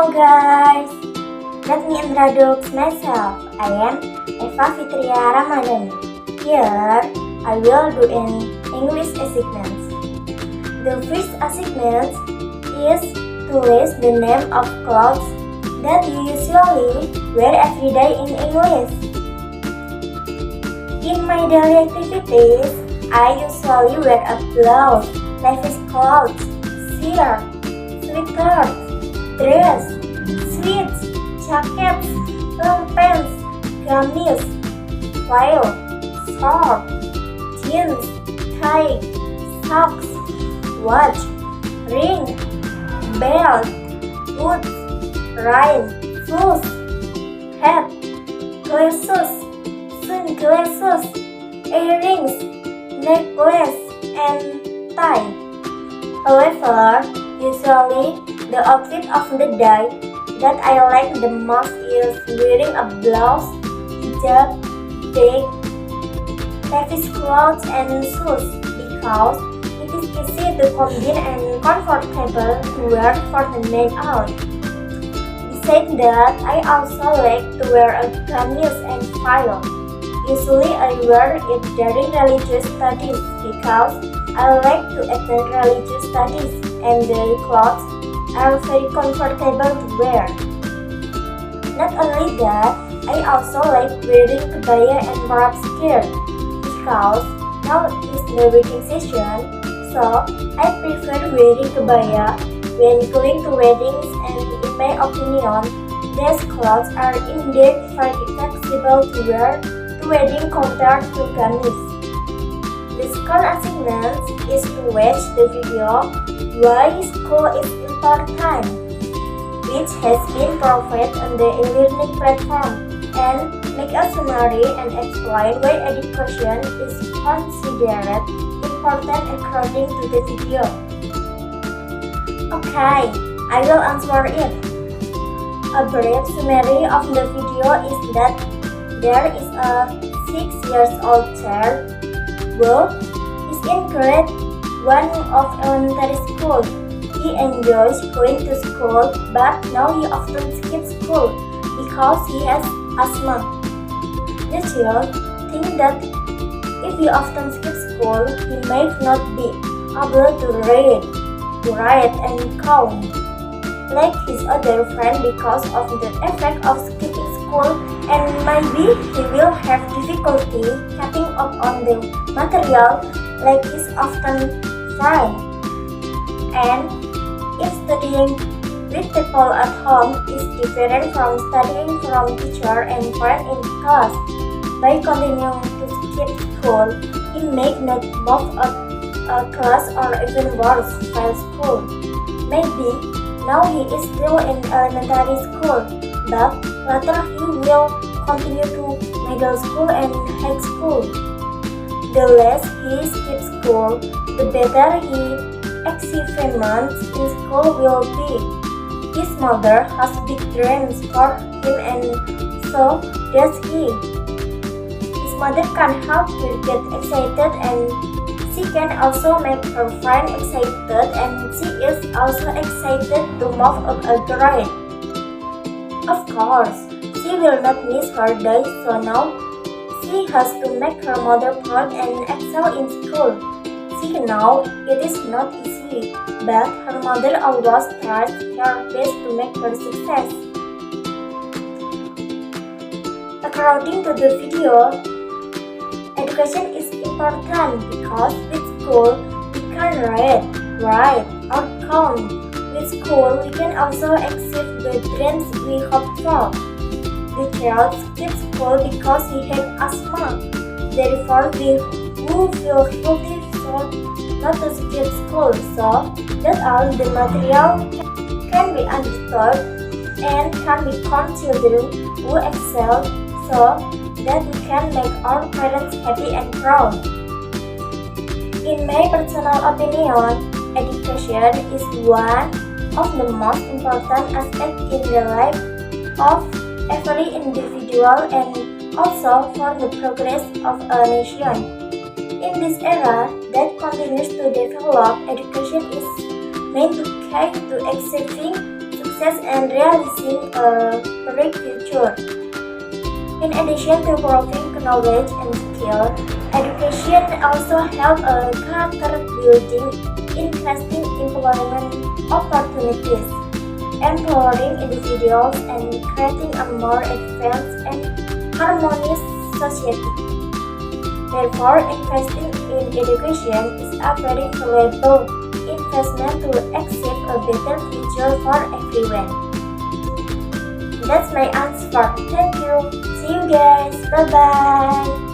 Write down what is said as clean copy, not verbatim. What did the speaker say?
Hello guys, let me introduce myself. I am Eva Fitria R. Here, I will do an English assignment. The first assignment is to list the name of clothes that you usually wear every day in English. In my daily activities, I usually wear a blouse, levis clothes, shirt, sweater, dress, sweats, jackets, long pants, gamis, flannel, short, jeans, tie, socks, watch, ring, belt, boots, ring, shoes, hat, glasses, sunglasses, earrings, necklace, and tie. However, usually the outfit of the day that I like the most is wearing a blouse, hijab, bag, levis clothes, and shoes because it is easy to combine and comfortable to wear for the night out. Besides that, I also like to wear a gamis and flannel. Usually I wear it during religious studies because I like to attend religious studies and the clothes are very comfortable to wear. Not only that, I also like wearing kebaya and wrap skirt because now is the wedding season, so I prefer wearing kebaya when going to weddings, and in my opinion, these clothes are indeed very flexible to wear to wedding compared to gamis. The school assignment is to watch the video Why School is Important, which has been provided on the e-learning platform, and make a summary and explain why education is considered important according to the video. Okay, I will answer it. A brief summary of the video is that there is a 6-year-old child who is in grade 1 of elementary school. He enjoys going to school, but now he often skips school because he has asthma. The child thinks that if he often skips school, he might not be able to read, to write, and count like his other friend because of the effect of skipping school, and maybe he will have difficulty catching up on the material like his often friend. And if studying with people at home is different from studying from teacher and friend in class, by continuing to skip school, he may not move up a class or even worse, fail school. Maybe now he is still in elementary school, but later he will continue to middle school and high school. The less he skips school, the better his achievements in school will be. His mother has big dreams for him, and so does he. His mother can help to get excited, and she can also make her friend excited, and she is also excited to move up a grade. Of course, she will not miss her day, so now she has to make her mother proud and excel in school. She knows it is not easy, but her mother always tries her best to make her success. According to the video, education is important because with school we can read, write, or count. With school we can also achieve the dreams we hope for. The child skips school because he had asthma. Therefore, we who feel healthy should not to skip school, so that all the material can be understood and can become children who excel, so that we can make our parents happy and proud. In my personal opinion, education is one of the most important aspects in the life of every individual and also for the progress of a nation. In this era that continues to develop, education is meant to guide to achieving success and realizing a bright future. In addition to providing knowledge and skill, education also helps character building, increasing employment opportunities, empowering individuals, and creating a more advanced and harmonious society. Therefore, investing in education is a very valuable investment to achieve a better future for everyone. That's my answer. Thank you. See you guys. Bye bye.